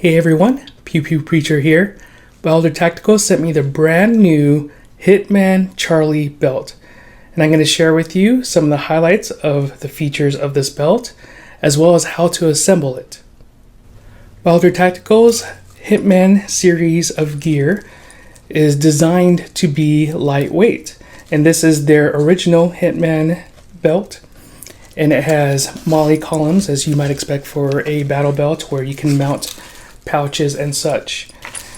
Hey everyone, Pew Pew Preacher here. Modular Tactical sent me the brand new Hitman Charlie belt, and I'm going to share with you some of the highlights of the features of this belt, as well as how to assemble it. Modular Tactical's Hitman series of gear is designed to be lightweight, and this is their original Hitman belt. And it has MOLLE columns, as you might expect for a battle belt, where you can mount pouches and such.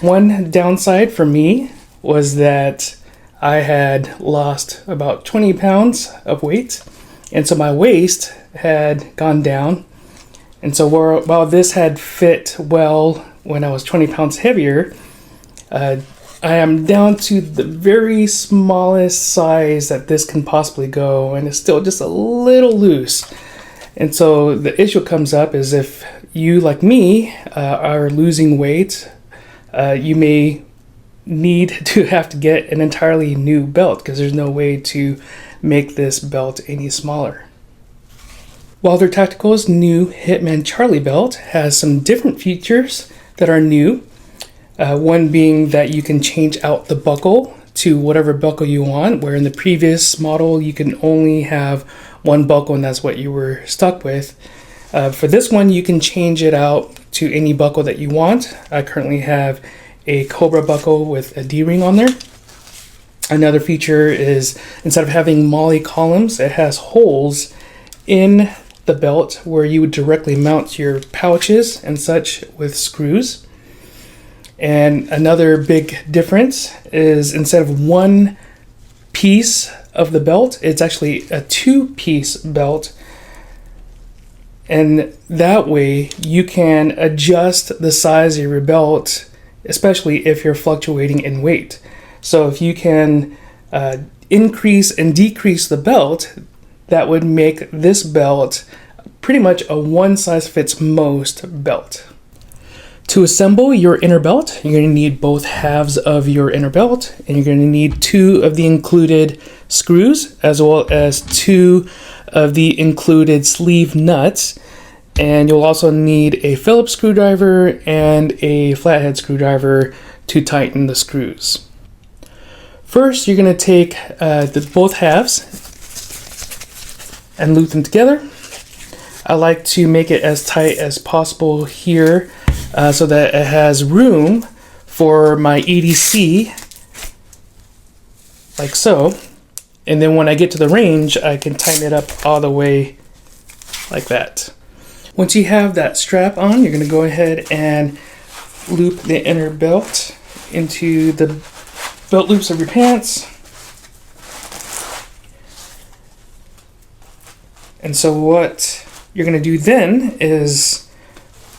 One downside for me was that I had lost about 20 pounds of weight, and so my waist had gone down. And so while this had fit well when I was 20 pounds heavier, I am down to the very smallest size that this can possibly go, and it's still just a little loose. And so the issue comes up is if you, like me, are losing weight, you may need to have to get an entirely new belt because there's no way to make this belt any smaller. Modular Tactical's new Hitman Charlie belt has some different features that are new. One being that you can change out the buckle to whatever buckle you want, where in the previous model you can only have one buckle and that's what you were stuck with. For this one, you can change it out to any buckle that you want. I currently have a Cobra buckle with a D-ring on there. Another feature is instead of having MOLLE columns, it has holes in the belt where you would directly mount your pouches and such with screws. And another big difference is instead of one piece of the belt, it's actually a two-piece belt. And that way you can adjust the size of your belt, especially if you're fluctuating in weight. So if you can increase and decrease the belt, that would make this belt pretty much a one-size-fits-most belt. To assemble your inner belt, you're going to need both halves of your inner belt, and you're going to need two of the included screws, as well as two of the included sleeve nuts. And you'll also need a Phillips screwdriver and a flathead screwdriver to tighten the screws. First, you're going to take both halves and loop them together. I like to make it as tight as possible here, so that it has room for my EDC, like so. And then when I get to the range, I can tighten it up all the way like that. Once you have that strap on, you're going to go ahead and loop the inner belt into the belt loops of your pants. And so what you're going to do then is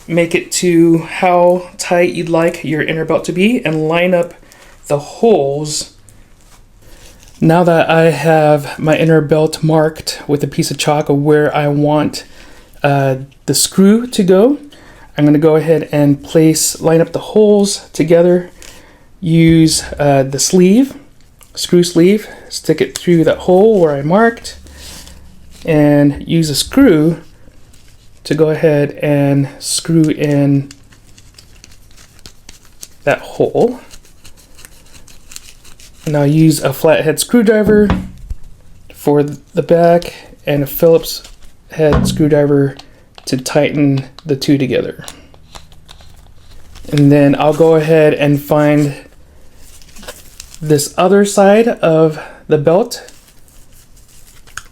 make it to how tight you'd like your inner belt to be and line up the holes. Now that I have my inner belt marked with a piece of chalk of where I want the screw to go, I'm going to go ahead and line up the holes together. Use the screw sleeve, stick it through that hole where I marked, and use a screw to go ahead and screw in that hole. Now use a flathead screwdriver for the back and a Phillips head screwdriver to tighten the two together. And then I'll go ahead and find this other side of the belt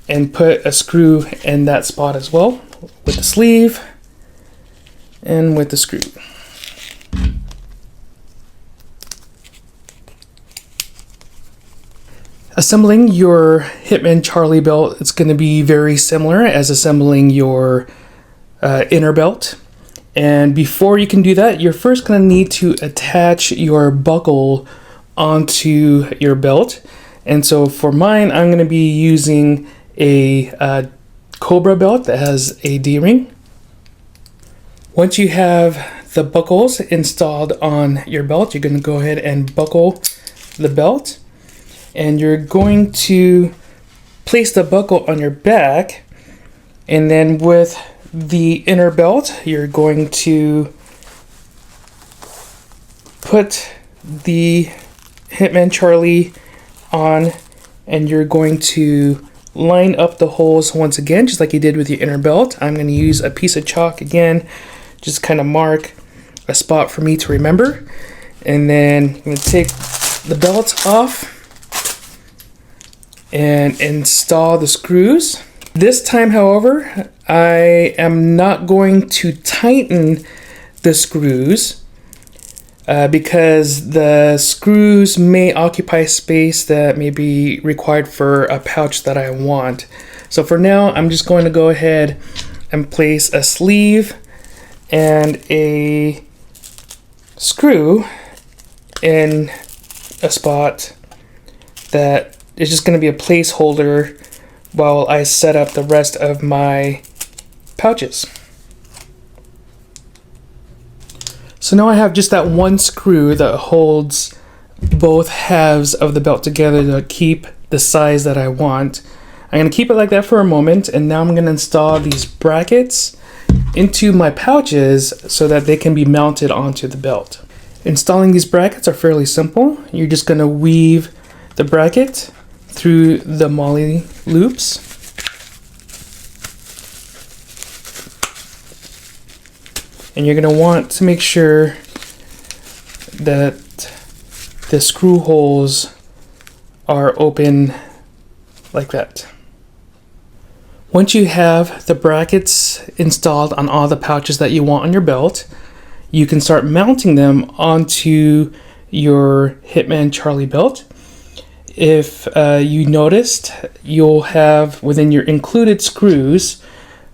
and put a screw in that spot as well, with the sleeve and with the screw. Assembling your Hitman Charlie belt, it's going to be very similar as assembling your inner belt. And before you can do that, you're first going to need to attach your buckle onto your belt. And so for mine, I'm going to be using a Cobra belt that has a D-ring. Once you have the buckles installed on your belt, you're going to go ahead and buckle the belt, and you're going to place the buckle on your back, and then with the inner belt, you're going to put the Hitman Charlie on, and you're going to line up the holes once again, just like you did with your inner belt. I'm going to use a piece of chalk again, just kind of mark a spot for me to remember. And then I'm going to take the belt off and install the screws. This time, however, I am not going to tighten the screws because the screws may occupy space that may be required for a pouch that I want. So for now, I'm just going to go ahead and place a sleeve and a screw in a spot that is just going to be a placeholder while I set up the rest of my pouches. So now I have just that one screw that holds both halves of the belt together to keep the size that I want. I'm going to keep it like that for a moment, and now I'm going to install these brackets into my pouches so that they can be mounted onto the belt. Installing these brackets are fairly simple. You're just going to weave the bracket through the molle loops. And you're going to want to make sure that the screw holes are open like that. Once you have the brackets installed on all the pouches that you want on your belt, you can start mounting them onto your Hitman Charlie belt. If you noticed, you'll have within your included screws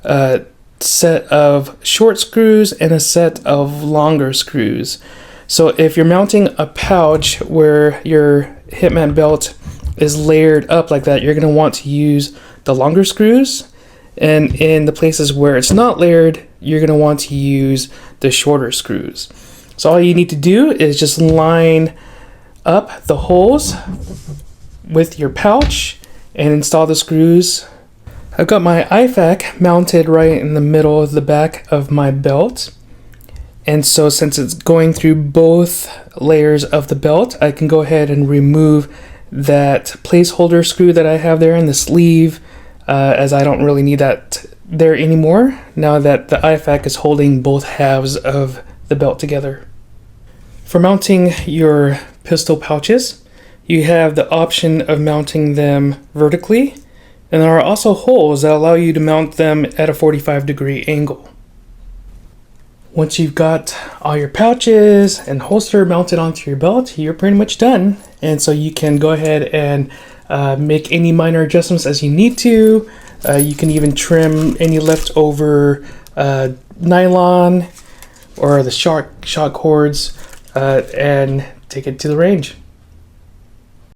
a set of short screws and a set of longer screws. So if you're mounting a pouch where your Hitman belt is layered up like that, you're going to want to use the longer screws. And in the places where it's not layered, you're going to want to use the shorter screws. So all you need to do is just line up the holes with your pouch and install the screws. I've got my IFAK mounted right in the middle of the back of my belt. And so since it's going through both layers of the belt, I can go ahead and remove that placeholder screw that I have there in the sleeve, as I don't really need that there anymore now that the IFAK is holding both halves of the belt together. For mounting your pistol pouches, you have the option of mounting them vertically, and there are also holes that allow you to mount them at a 45-degree angle. Once you've got all your pouches and holster mounted onto your belt, you're pretty much done. And so you can go ahead and make any minor adjustments as you need to. You can even trim any leftover nylon or the shock cords and take it to the range.